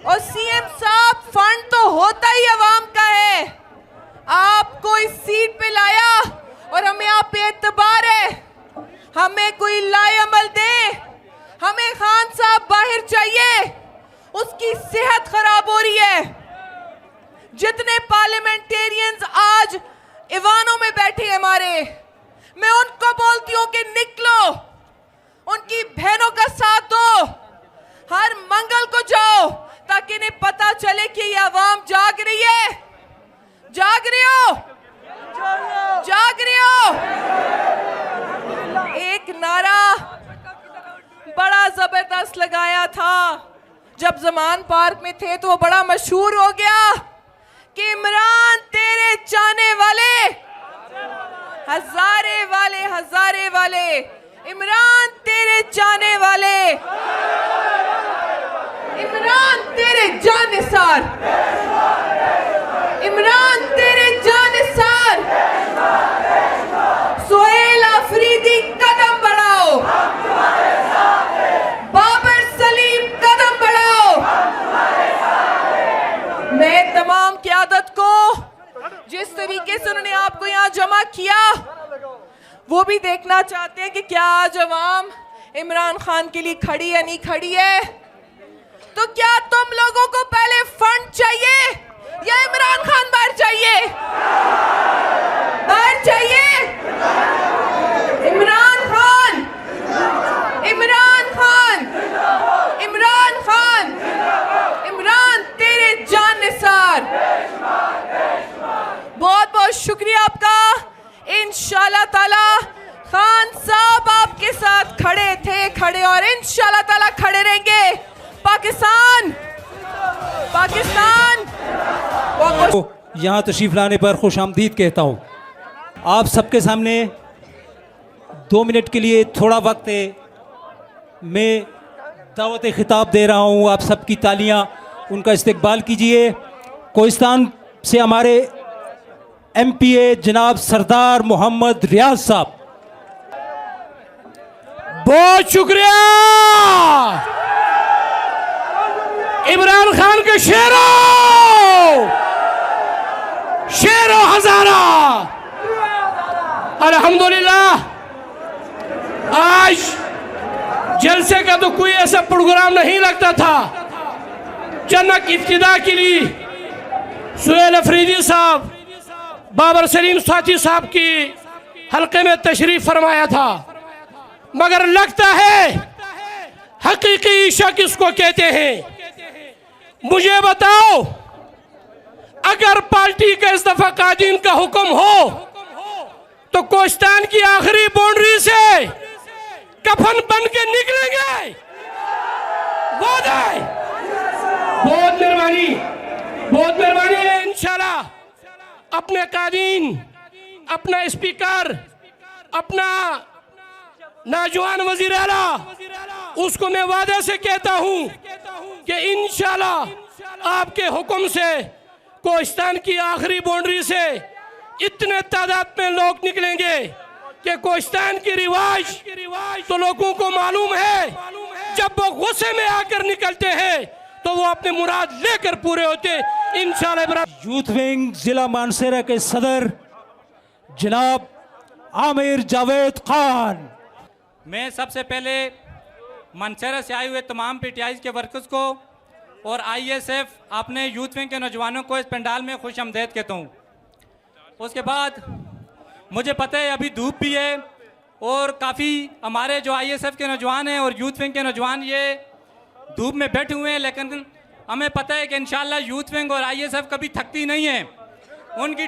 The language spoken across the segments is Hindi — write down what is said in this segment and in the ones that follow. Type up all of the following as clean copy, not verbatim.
और सीएम साहब, फंड तो होता ही अवाम का है। आपको इस सीट पे लाया और हमें आप पे एतबार है। हमें कोई लाएअमल दे, हमें खान साहब बाहर चाहिए, उसकी सेहत खराब हो रही है। जितने पार्लियामेंटेरियंस आज ईवानों में बैठे हमारे, मैं उनको बोलती हूं कि निकलो, उनकी बहनों का साथ दो, हर मंगल को जाओ ताकि इन्हें पता चले कि ये आवाम जाग रही है। जाग रही हो? जाग रही हो? एक नारा बड़ा जबरदस्त लगाया था जब जमान पार्क में थे, तो वो बड़ा मशहूर हो गया कि इमरान तेरे चाहने वाले हजारे वाले, हजारे वाले, इमरान तेरे चाहने वाले, इमरान तेरे जानिसार, इमरान तेरे जानिसार। सुहेल अफरीदी कदम बढ़ाओ, बाबर सलीम कदम बढ़ाओ। मैं तमाम क़यादत को, जिस तरीके से उन्होंने आपको यहाँ जमा किया, वो भी देखना चाहते हैं कि क्या आज अवाम इमरान खान के लिए खड़ी या नहीं खड़ी है। तो क्या तुम लोगों को पहले फंड चाहिए या इमरान खान बाहर चाहिए? बाहर चाहिए? इमरान खान, इमरान खान, इमरान खान, इमरान तेरे जानिसार। बहुत बहुत शुक्रिया आपका। इंशाल्लाह ताला खान साहब आपके साथ खड़े थे, खड़े और इंशाल्लाह ताला खड़े रहेंगे। पाकिस्तान, पाकिस्तान। यहाँ तशरीफ लाने पर खुशामदीद कहता हूँ। आप सबके सामने 2 मिनट के लिए थोड़ा वक्त है, मैं दावत खिताब दे रहा हूँ। आप सबकी तालियाँ, उनका इस्तकबाल कीजिए। कोहिस्तान से हमारे MPA जनाब सरदार मोहम्मद रियाज साहब। बहुत शुक्रिया इमरान खान के शेरों, शेरों हजारा। अल्हम्दुलिल्लाह, आज जलसे का तो कोई ऐसा प्रोग्राम नहीं लगता था। जनक इब्तिदा के लिए सुहेल अफरीदी साहब, बाबर सलीम साथी साहब की हल्के में तशरीफ फरमाया था, मगर लगता है हकीकी इशक किसको कहते हैं। मुझे बताओ, अगर पार्टी के इस्तीफा कादीन का हुक्म हो तो कोहिस्तान की आखिरी बाउंड्री से कफन बन के निकलेंगे। वादा है। बहुत मेहरबानी, बहुत मेहरबानी है। इंशाल्लाह अपने कादीन, अपना स्पीकर, अपना नौजवान वजीर आला, उसको मैं वादे से कहता हूं कि इंशाल्लाह आपके हुक्म से कोहिस्तान की आखिरी बाउंड्री से इतने तादाद में लोग निकलेंगे कि कोहिस्तान की रिवाज तो लोगों को मालूम है। जब वो गुस्से में आकर निकलते हैं तो वो अपने मुराद लेकर पूरे होते इंशाल्लाह। यूथ विंग जिला मानसरा के सदर जनाब आमिर जावेद खान। मैं सबसे पहले मानसरा से आए हुए तमाम PTI के वर्कर्स को और ISF अपने यूथ विंग के नौजवानों को इस पंडाल में खुश आमदीद कहता हूँ। उसके बाद मुझे पता है अभी धूप भी है और काफ़ी हमारे जो ISF के नौजवान हैं और यूथ विंग के नौजवान ये धूप में बैठे हुए हैं, लेकिन हमें पता है कि इंशाल्लाह यूथ विंग और ISF कभी थकती नहीं है। उनकी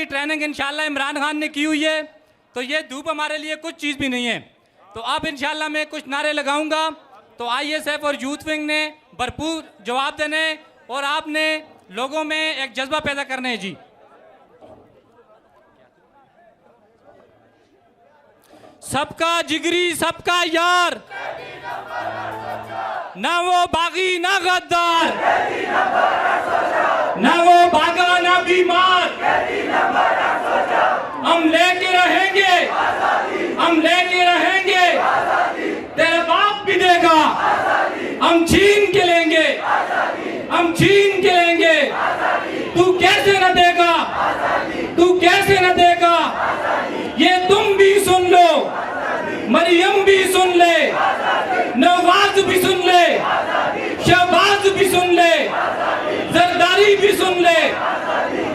ट्रेनिंग इंशाल्लाह इमरान खान ने की हुई है, तो ये धूप हमारे लिए कुछ चीज़ भी नहीं है। तो अब इंशाल्लाह मैं कुछ नारे लगाऊंगा, तो ISF और यूथ विंग ने भरपूर जवाब देने और आपने लोगों में एक जज्बा पैदा करना है। जी, सबका जिगरी सबका यार, ना वो बागी ना गद्दार, ना वो भागा ना बीमार, हम लेके रहेंगे, हम लेके रहेंगे, तेरे बाप भी देगा, हम आवाज भी सुन ले, शहबाज भी सुन ले, जरदारी भी सुन ले,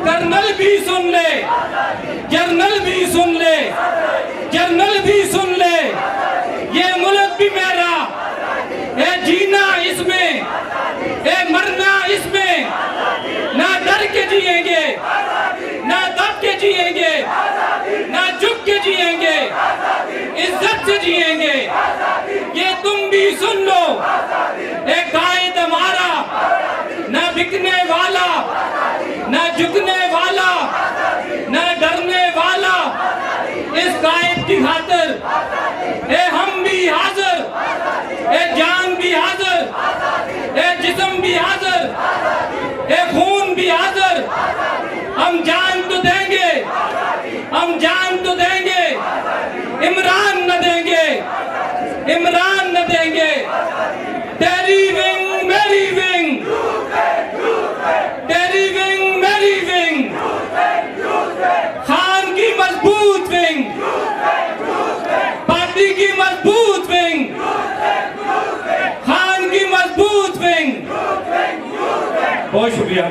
कर्नल भी सुन ले, जर्नल भी सुन ले, जर्नल भी सुन ले, ये मुल्क भी मेरा, ये जीना इसमें, ये मरना इसमें, ना डर के जिएंगे, ना दब के जिएंगे, ना झुक के जिएंगे, इज्जत से जिएंगे। ये तुम भी सुन लो, एक कायद हमारा, ना बिकने वाला, ना झुकने वाला, ना डरने वाला, इस कायद की खातिर ए हम भी हाजिर, ए जान भी हाजिर, ए जिस्म भी हाजिर, ए खून भी हाजिर। हम जान तो देंगे, हम जान तो देंगे, इमरान न देंगे, इमरान न देंगे। तेरी विंग मेरी विंग, तेरी विंग मेरी विंग, खान की मजबूत विंग, पार्टी की मजबूत विंग, खान की मजबूत विंग। बहुत शुक्रिया।